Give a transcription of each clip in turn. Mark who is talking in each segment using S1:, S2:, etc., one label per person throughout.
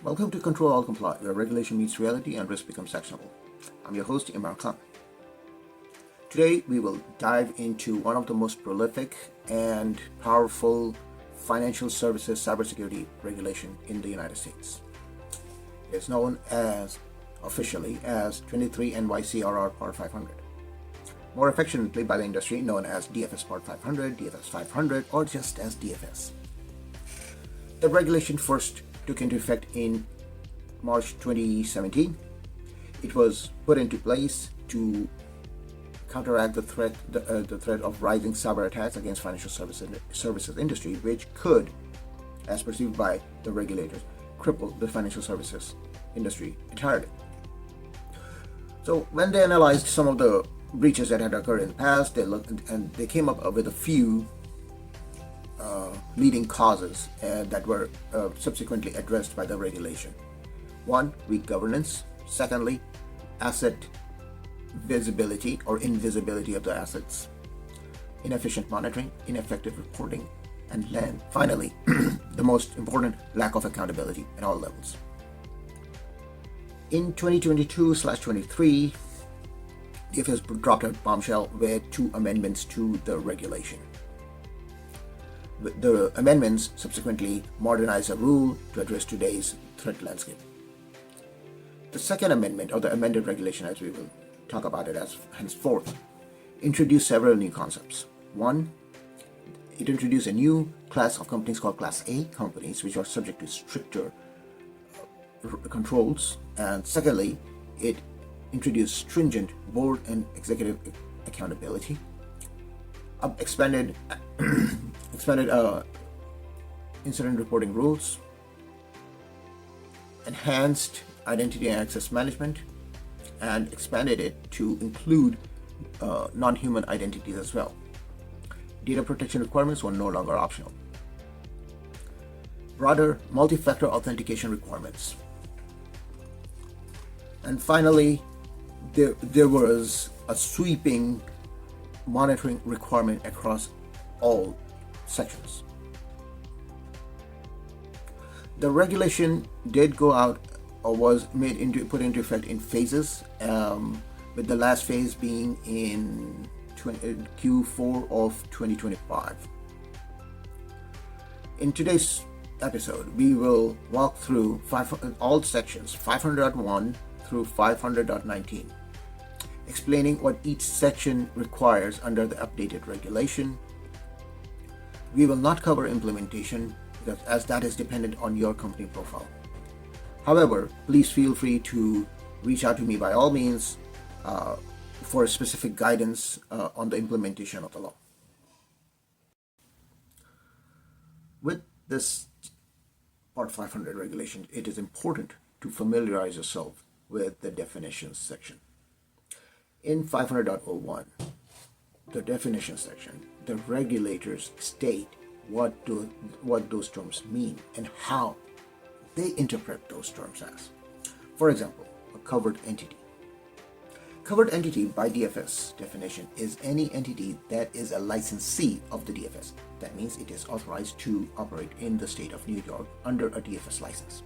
S1: Welcome to Ctrl+Alt+Comply, where regulation meets reality and risk becomes actionable. I'm your host, Imran Khan. Today, we will dive into one of the most prolific and powerful financial services cybersecurity regulation in the United States. It's known as, officially, as 23 NYC Part 500. More affectionately by the industry known as DFS Part 500, DFS500, or just as DFS. The regulation first took into effect in March 2017. It was put into place to counteract the threat of rising cyber attacks against financial services industry, which could, as perceived by the regulators, cripple the financial services industry entirely. So when they analyzed some of the breaches that had occurred in the past, they looked and they came up with a few leading causes that were subsequently addressed by the regulation. One, weak governance. Secondly, asset visibility or invisibility of the assets. Inefficient monitoring, ineffective reporting, and then finally, the most important, lack of accountability at all levels. In 2022/23, DFS dropped a bombshell with 2 amendments to the regulation. The amendments subsequently modernized the rule to address today's threat landscape. The second amendment, or the amended regulation as we will talk about it as henceforth, introduced several new concepts. One, it introduced a new class of companies called Class A companies, which are subject to stricter controls. And secondly, it introduced stringent board and executive accountability, expanded incident reporting rules, enhanced identity and access management, and expanded it to include non-human identities as well. Data protection requirements were no longer optional. Broader multi-factor authentication requirements. And finally, there was a sweeping monitoring requirement across all sections. The regulation did go out or was put into effect in phases, with the last phase being in Q4 of 2025. In today's episode, we will walk through all sections 500.1 through 500.19, explaining what each section requires under the updated regulation. We will not cover implementation as that is dependent on your company profile. However, please feel free to reach out to me by all means for specific guidance on the implementation of the law. With this Part 500 regulation, it is important to familiarize yourself with the definitions section. In 500.01, the definition section, the regulators state what those terms mean and how they interpret those terms as. For example, a covered entity. Covered entity by DFS definition is any entity that is a licensee of the DFS. That means it is authorized to operate in the state of New York under a DFS license.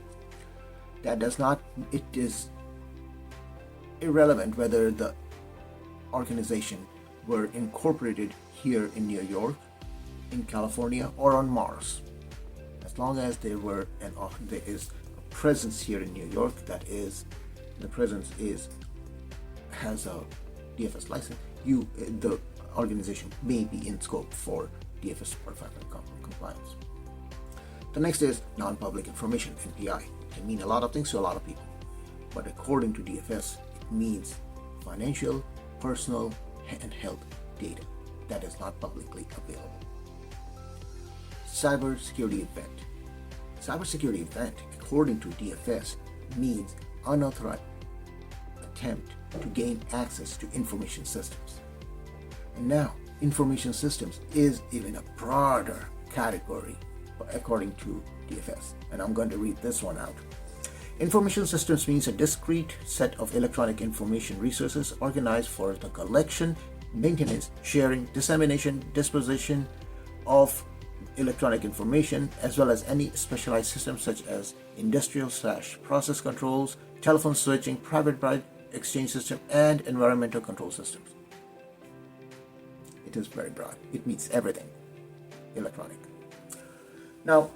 S1: It is irrelevant whether the organization were incorporated here in New York, in California, or on Mars. As long as there is a presence here in New York, that is, the presence has a DFS license, the organization may be in scope for DFS Part 500 compliance. The next is non-public information, NPI. It can mean a lot of things to a lot of people, but according to DFS, it means financial, personal, and health data that is not publicly available. Cybersecurity event. Cybersecurity event, according to DFS, means unauthorized attempt to gain access to information systems. And now, information systems is even a broader category according to DFS. And I'm going to read this one out. Information systems means a discrete set of electronic information resources organized for the collection, maintenance, sharing, dissemination, disposition of electronic information, as well as any specialized systems such as industrial/process controls, telephone switching, private byte exchange system, and environmental control systems. It is very broad. It means everything electronic. Now,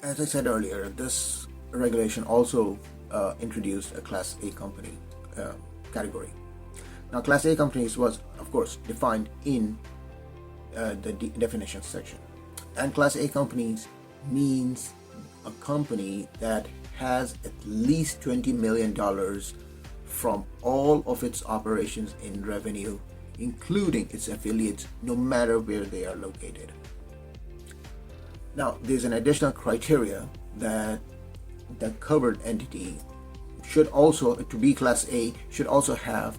S1: as I said earlier, this regulation also introduced a Class A company category. Now, Class A companies was, of course, defined in the definition section. And Class A companies means a company that has at least $20 million from all of its operations in revenue, including its affiliates, no matter where they are located. Now, there's an additional criteria that the covered entity should also, to be Class A, should also have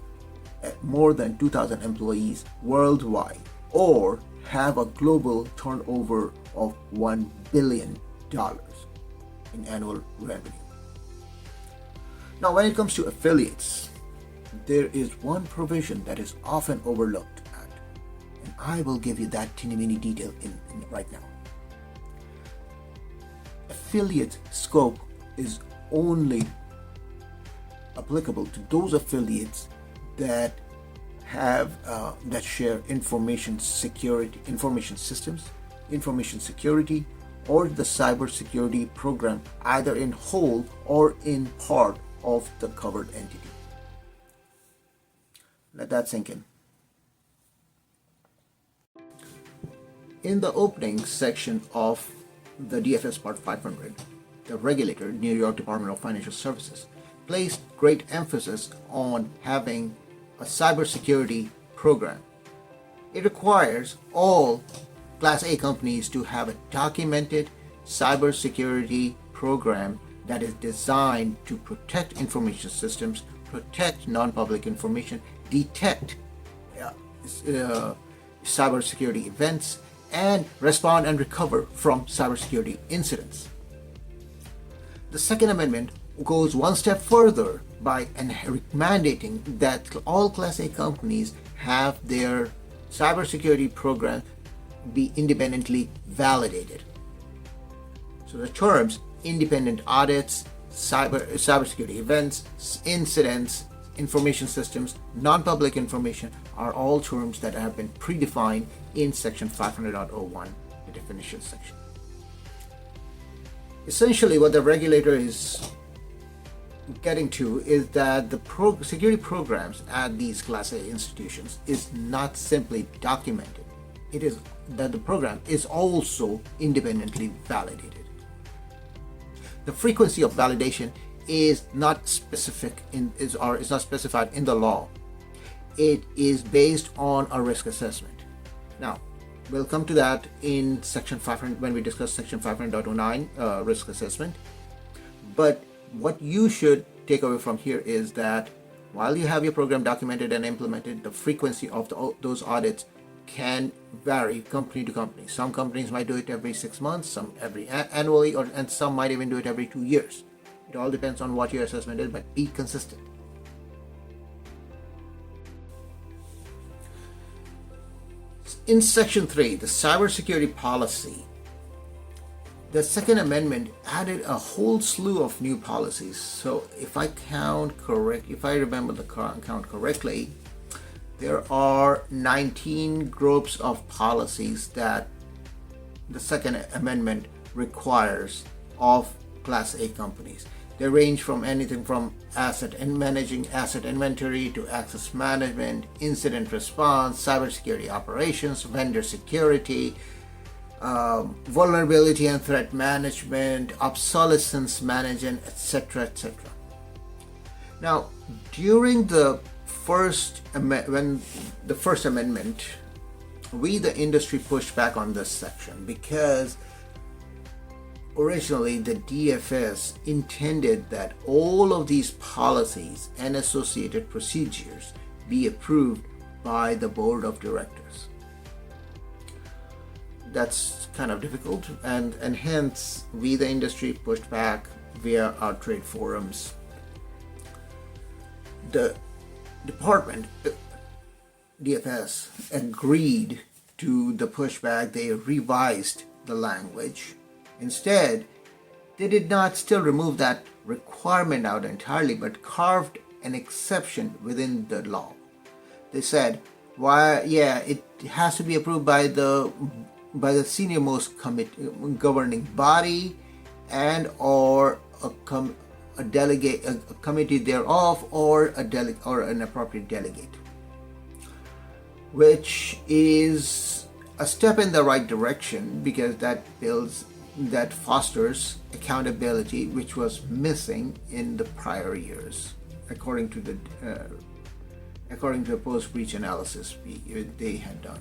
S1: more than 2,000 employees worldwide, or have a global turnover of $1 billion in annual revenue. Now, when it comes to affiliates, there is one provision that is often overlooked at, and I will give you that teeny-weeny detail in right now. Affiliate scope is only applicable to those affiliates that have that share information security, information systems, information security, or the cybersecurity program, either in whole or in part of the covered entity. Let that sink in. In the opening section of the DFS Part 500, the regulator, New York Department of Financial Services, placed great emphasis on having a cybersecurity program. It requires all Class A companies to have a documented cybersecurity program that is designed to protect information systems, protect non-public information, detect cybersecurity events, and respond and recover from cybersecurity incidents. The Second Amendment goes one step further by mandating that all Class A companies have their cybersecurity program be independently validated. So the terms independent audits, cybersecurity events, incidents, information systems, non-public information are all terms that have been predefined in Section 500.01, the definition section. Essentially, what the regulator is getting to is that the security programs at these Class A institutions is not simply documented. It is that the program is also independently validated. The frequency of validation is not specified in the law. It is based on a risk assessment. Now, we'll come to that in Section 500 when we discuss Section 500.09 risk assessment. But what you should take away from here is that while you have your program documented and implemented, the frequency of those audits can vary company to company. Some companies might do it every 6 months, some every annually, and some might even do it every 2 years. It all depends on what your assessment is, but be consistent. In Section 3, the cybersecurity policy, the Second Amendment added a whole slew of new policies. So if I remember the count correctly, there are 19 groups of policies that the Second Amendment requires of Class A companies. They range from anything from managing asset inventory to access management, incident response, cybersecurity operations, vendor security, vulnerability and threat management, obsolescence management, etc., etc. Now, during the First Amendment, we, the industry, pushed back on this section because originally the DFS intended that all of these policies and associated procedures be approved by the board of directors. That's kind of difficult, and hence we, the industry, pushed back via our trade forums. The department, DFS, agreed to the pushback, they revised the language. Instead, they did not still remove that requirement out entirely, but carved an exception within the law. They said, it has to be approved by the senior most governing body and or a committee thereof, or an appropriate delegate, which is a step in the right direction because that fosters accountability, which was missing in the prior years, according to the post-breach analysis they had done.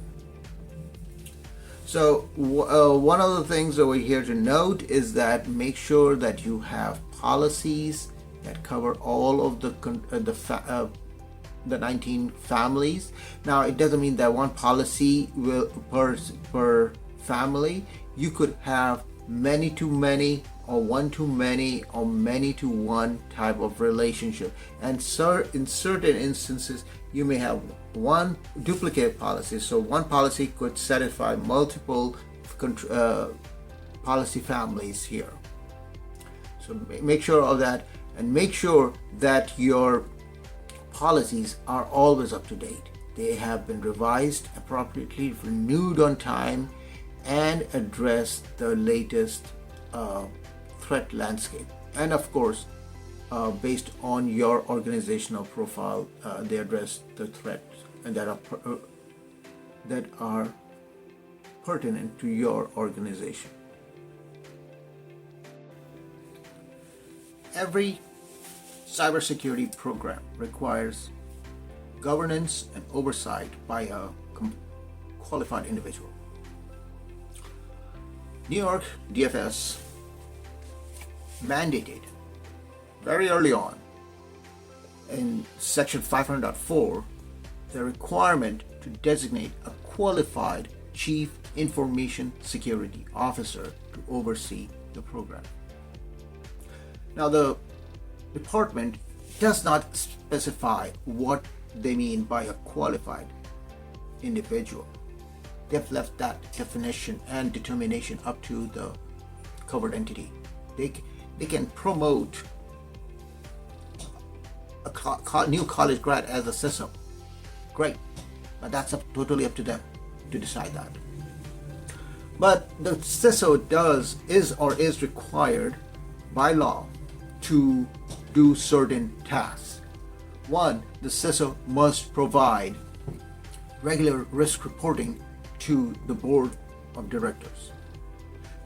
S1: So one of the things over here to note is that make sure that you have policies that cover all of the 19 families. Now, it doesn't mean that one policy will per family. You could have many to many, or one to many, or many to one type of relationship. And in certain instances, you may have one duplicate policy. So one policy could satisfy multiple policy families here. So make sure of that, and make sure that your policies are always up to date. They have been revised appropriately, renewed on time, and address the latest threat landscape. And of course, based on your organizational profile, they address the threats and that are pertinent to your organization. Every cybersecurity program requires governance and oversight by a qualified individual. New York DFS mandated very early on in section 500.4 the requirement to designate a qualified chief information security officer to oversee the program. Now, the department does not specify what they mean by a qualified individual. They've left that definition and determination up to the covered entity. They can promote a new college grad as a CISO. Great, but that's totally up to them to decide that. But the CISO is required by law to do certain tasks. One, the CISO must provide regular risk reporting to the board of directors.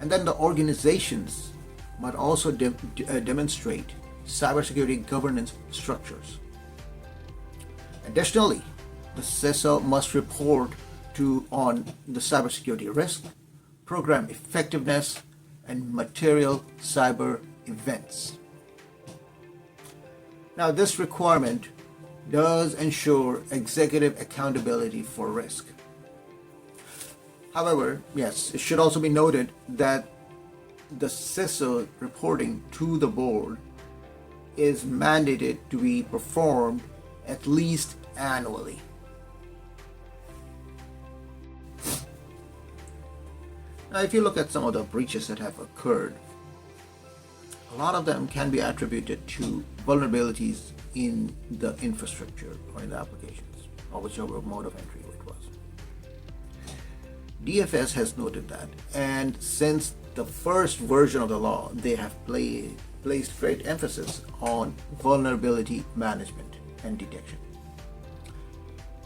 S1: And then the organizations must also demonstrate cybersecurity governance structures. Additionally, the CISO must report on the cybersecurity risk, program effectiveness, and material cyber events. Now, this requirement does ensure executive accountability for risk. However, yes, it should also be noted that the CISO reporting to the board is mandated to be performed at least annually. Now, if you look at some of the breaches that have occurred, a lot of them can be attributed to vulnerabilities in the infrastructure or in the applications, or whichever mode of entry it was. DFS has noted that, and since the first version of the law, they have placed great emphasis on vulnerability management and detection.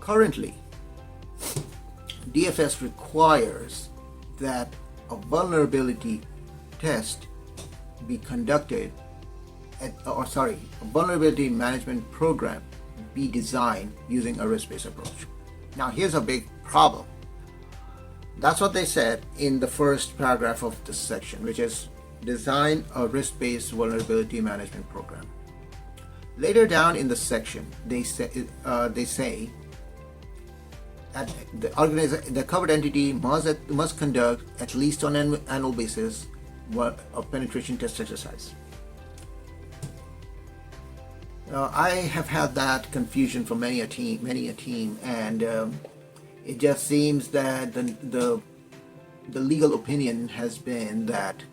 S1: Currently, DFS requires that a vulnerability test be conducted a vulnerability management program be designed using a risk-based approach. Now, here's a big problem. That's what they said in the first paragraph of this section, which is design a risk-based vulnerability management program. Later down in the section, they say that the covered entity must conduct at least on an annual basis a penetration test exercise. I have had that confusion from many a team, and It just seems that the legal opinion has been that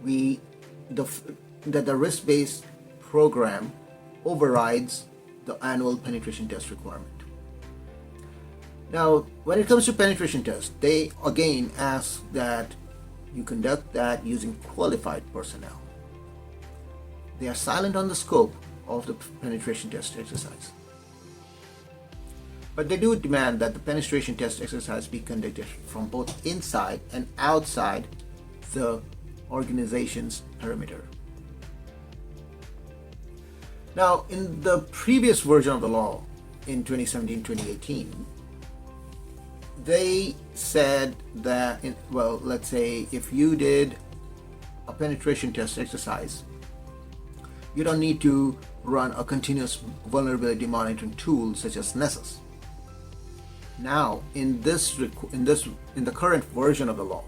S1: the risk-based program overrides the annual penetration test requirement. Now, when it comes to penetration test, they again ask that you conduct that using qualified personnel. They are silent on the scope of the penetration test exercise. But they do demand that the penetration test exercise be conducted from both inside and outside the organization's perimeter. Now, in the previous version of the law in 2017-2018, they said that, let's say if you did a penetration test exercise, you don't need to run a continuous vulnerability monitoring tool such as Nessus. Now, in the current version of the law,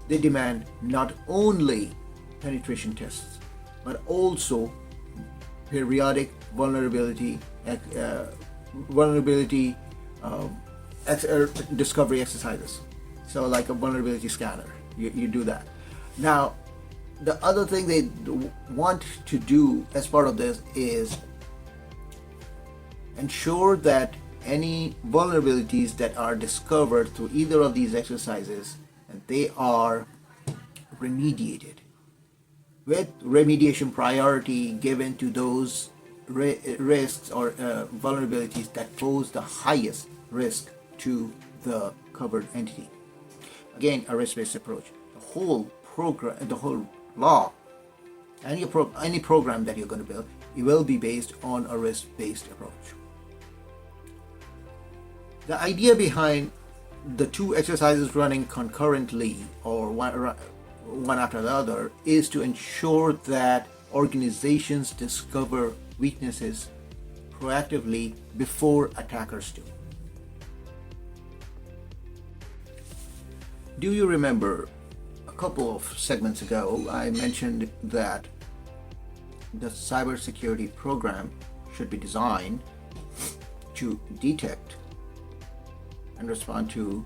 S1: they demand not only penetration tests, but also periodic vulnerability discovery exercises. So like a vulnerability scanner, you do that. Now, the other thing they want to do as part of this is ensure that any vulnerabilities that are discovered through either of these exercises, and they are remediated, with remediation priority given to those risks or vulnerabilities that pose the highest risk to the covered entity. Again, a risk-based approach. The whole program, the whole law, any program that you're going to build, it will be based on a risk-based approach. The idea behind the two exercises running concurrently or one after the other is to ensure that organizations discover weaknesses proactively before attackers do. Do you remember a couple of segments ago I mentioned that the cybersecurity program should be designed to detect and respond to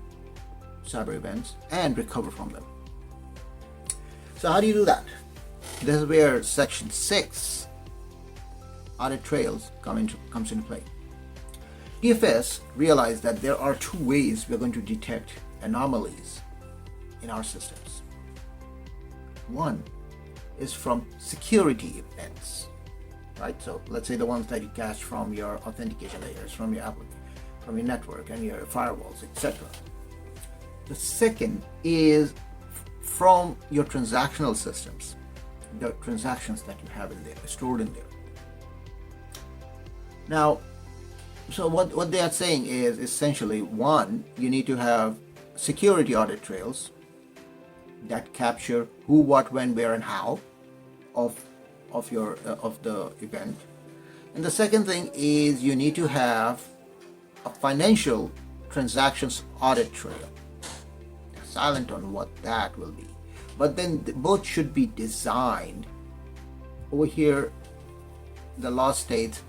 S1: cyber events and recover from them? So how do you do that? This is where Section 6, audit trails, comes into play. DFS realized that there are two ways we're going to detect anomalies in our systems. One is from security events, right? So let's say the ones that you catch from your authentication layers, from your application, from your network and your firewalls, etc. The second is from your transactional systems, the transactions that you have in there, stored in there. Now, so what they are saying is essentially, one, you need to have security audit trails that capture who, what, when, where, and how of the event. And the second thing is you need to have a financial transactions audit trail. They're silent on what that will be, but then both should be designed. Over here, the law states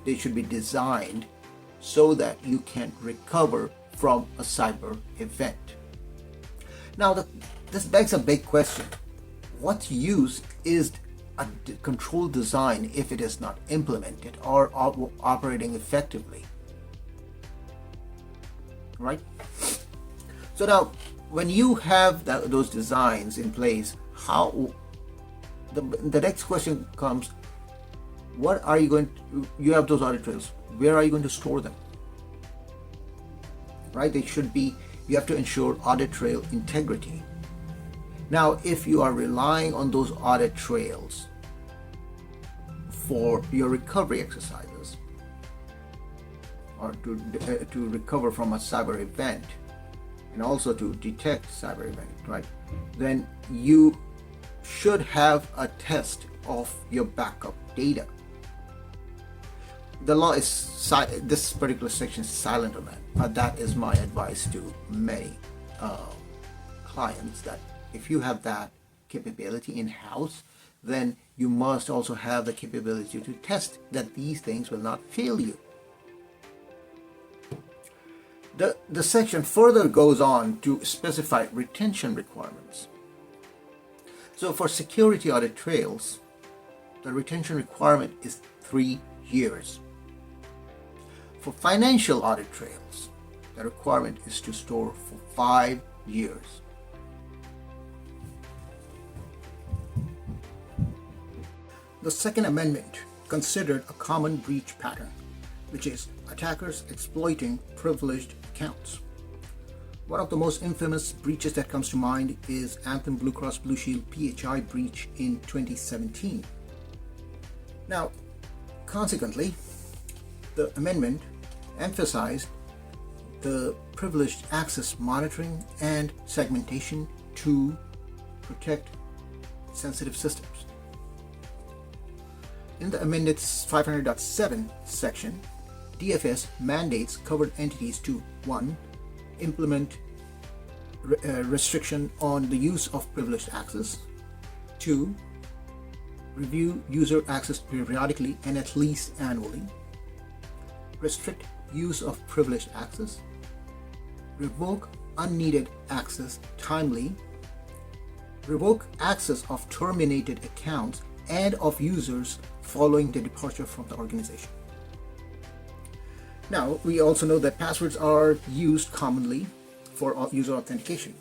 S1: they should be designed so that you can recover from a cyber event. Now, this begs a big question. What use is a control design if it is not implemented or operating effectively? Right? So now, when you have those designs in place, how the next question comes: what are you going to? You have those audit trails. Where are you going to store them? Right? They should be. You have to ensure audit trail integrity. Now, if you are relying on those audit trails for your recovery exercises, or to recover from a cyber event, and also to detect cyber event, right? Then you should have a test of your backup data. The law is this particular section is silent on that. That is my advice to many clients, that if you have that capability in-house, then you must also have the capability to test that these things will not fail you. The section further goes on to specify retention requirements. So for security audit trails, the retention requirement is 3 years. For financial audit trails, the requirement is to store for 5 years. The Second Amendment considered a common breach pattern, which is attackers exploiting privileged accounts. One of the most infamous breaches that comes to mind is Anthem Blue Cross Blue Shield PHI breach in 2017. Now, consequently, the amendment emphasized the privileged access monitoring and segmentation to protect sensitive systems. In the amended 500.7 section, DFS mandates covered entities to 1. Implement restriction on the use of privileged access. 2. Review user access periodically and at least annually. Restrict use of privileged access. Revoke unneeded access timely. Revoke access of terminated accounts and of users following their departure from the organization. Now, we also know that passwords are used commonly for user authentication.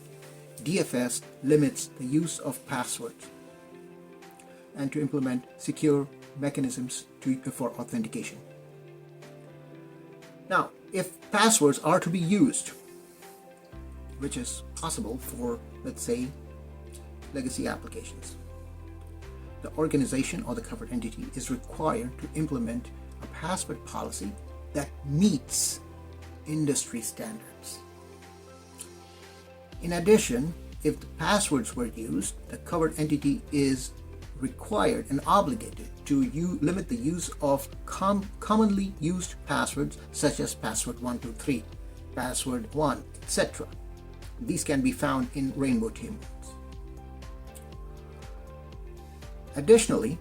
S1: DFS limits the use of passwords and to implement secure mechanisms for authentication. Now, if passwords are to be used, which is possible for, let's say, legacy applications, the organization or the covered entity is required to implement a password policy that meets industry standards. In addition, if the passwords were used, the covered entity is required and obligated to limit the use of commonly used passwords such as password 123, password 1, etc. These can be found in rainbow tables. Additionally,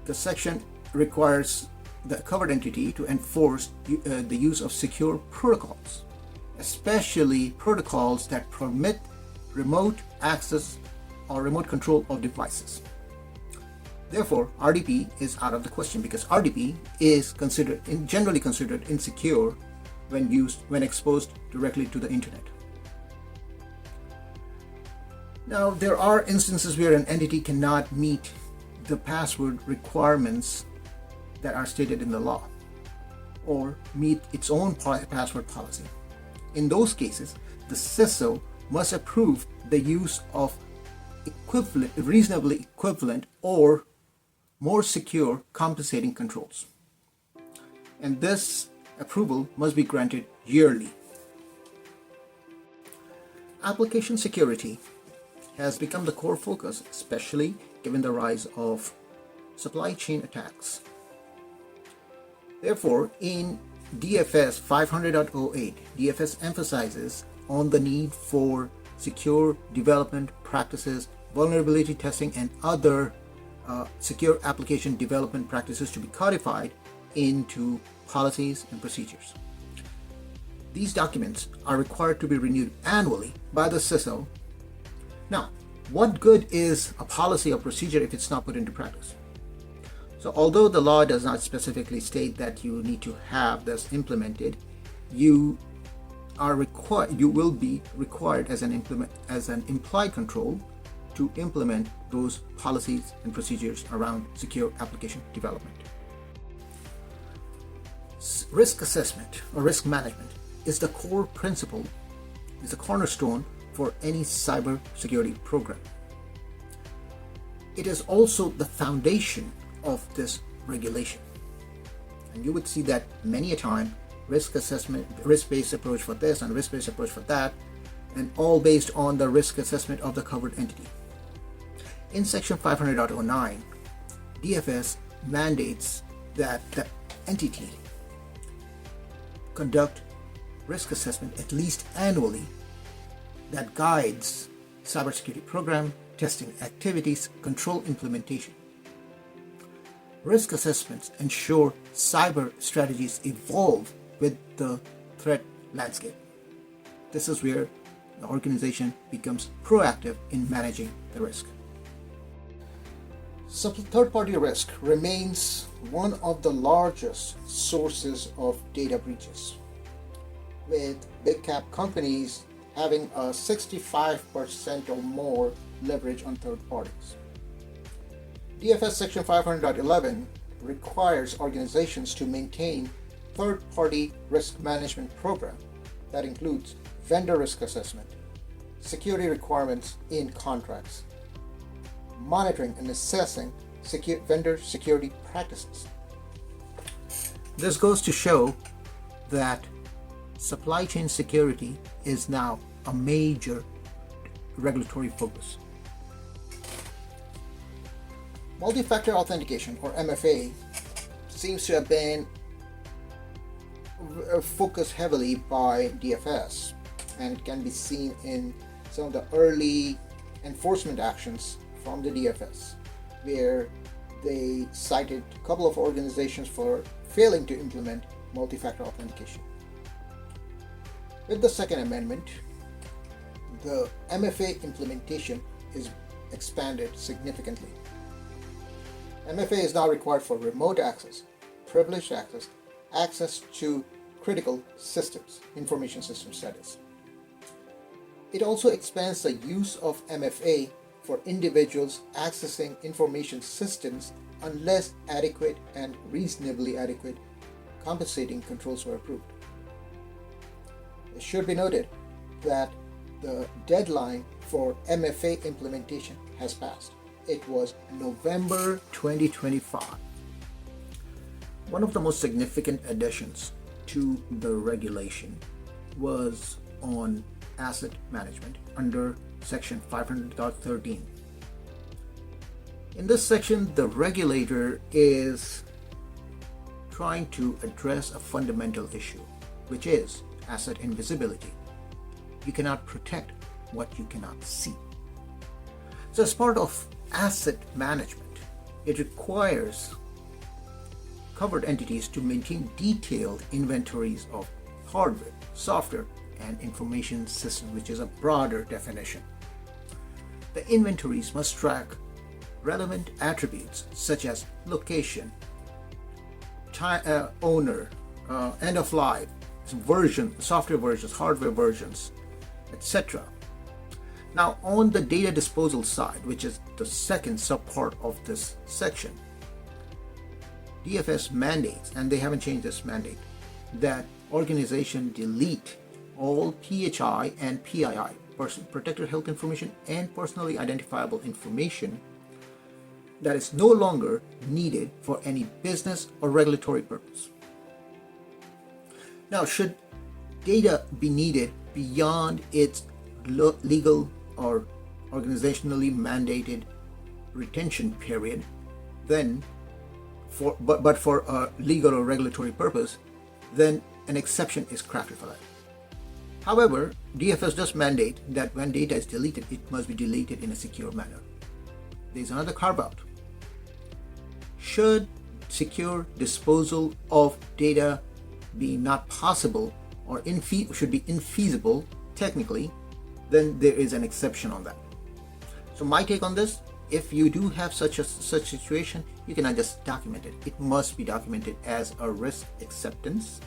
S1: the section requires the covered entity to enforce the use of secure protocols, especially protocols that permit remote access or remote control of devices. Therefore, RDP is out of the question because RDP is generally considered insecure when exposed directly to the internet. Now, there are instances where an entity cannot meet the password requirements that are stated in the law or meet its own password policy. In those cases, the CISO must approve the use of reasonably equivalent or more secure compensating controls. And this approval must be granted yearly. Application security has become the core focus, especially given the rise of supply chain attacks. Therefore, in DFS 500.08, DFS emphasizes on the need for secure development practices, vulnerability testing, and other secure application development practices to be codified into policies and procedures. These documents are required to be renewed annually by the CISO. Now, what good is a policy or procedure if it's not put into practice? So although the law does not specifically state that you need to have this implemented, you will be required as an implied control to implement those policies and procedures around secure application development. Risk assessment or risk management is the core principle, is the cornerstone for any cyber security program. It is also the foundation of this regulation. And you would see that many a time, risk assessment, risk-based approach for this and risk-based approach for that, and all based on the risk assessment of the covered entity. In section 500.09, DFS mandates that the entity conduct risk assessment at least annually that guides cybersecurity program, testing activities, control implementation. Risk assessments ensure cyber strategies evolve with the threat landscape. This is where the organization becomes proactive in managing the risk. So third-party risk remains one of the largest sources of data breaches, with big cap companies having a 65% or more leverage on third parties. DFS section 500.11 requires organizations to maintain third-party risk management program that includes vendor risk assessment, security requirements in contracts, monitoring and assessing vendor security practices. This goes to show that supply chain security is now a major regulatory focus. Multi-factor authentication, or MFA, seems to have been focused heavily by DFS, and it can be seen in some of the early enforcement actions from the DFS, where they cited a couple of organizations for failing to implement multi-factor authentication. With the Second Amendment, the MFA implementation is expanded significantly. MFA is now required for remote access, privileged access, access to critical systems, information systems that is. It also expands the use of MFA for individuals accessing information systems unless adequate and reasonably adequate compensating controls were approved. It should be noted that the deadline for MFA implementation has passed. It was November 2025. One of the most significant additions to the regulation was on asset management under section 500.13. In this section, the regulator is trying to address a fundamental issue, which is asset invisibility. You cannot protect what you cannot see. So as part of asset management, it requires covered entities to maintain detailed inventories of hardware, software, and information systems, which is a broader definition. The inventories must track relevant attributes such as location, owner, end of life, version, software versions, hardware versions, etc. Now, on the data disposal side, which is the second subpart of this section, DFS mandates, and they haven't changed this mandate, that organization delete all PHI and PII, protected health information, and personally identifiable information that is no longer needed for any business or regulatory purpose. Now, should data be needed beyond its legal or organizationally mandated retention period, then for a legal or regulatory purpose, then an exception is crafted for that. However, DFS does mandate that when data is deleted, it must be deleted in a secure manner. There's another carve-out. Should secure disposal of data be not possible or should be infeasible technically, then there is an exception on that. So my take on this, if you do have such situation, you cannot just document it. It must be documented as a risk acceptance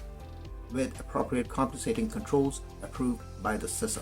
S1: with appropriate compensating controls approved by the CISO.